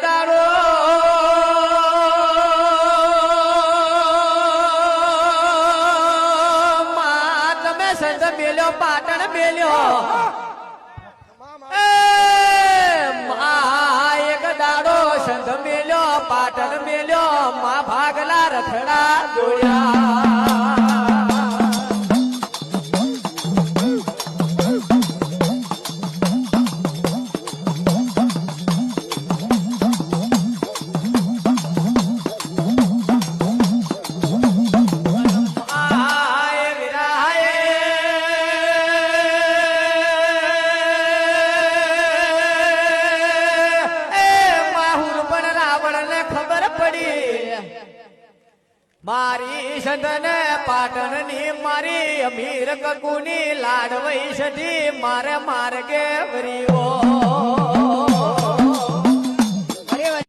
દાડો માં તમે સંત મેલ્યો પાટણ મેલ્યો એક દાડો સંત મેલ્યો પાટણ મેલ્યો માં ભાગલા રથડા દોડ્યા મારી સંતને પાટણની મારી અમીર કકુની લાડવઈ સધી મારે માર્ગે વરીઓ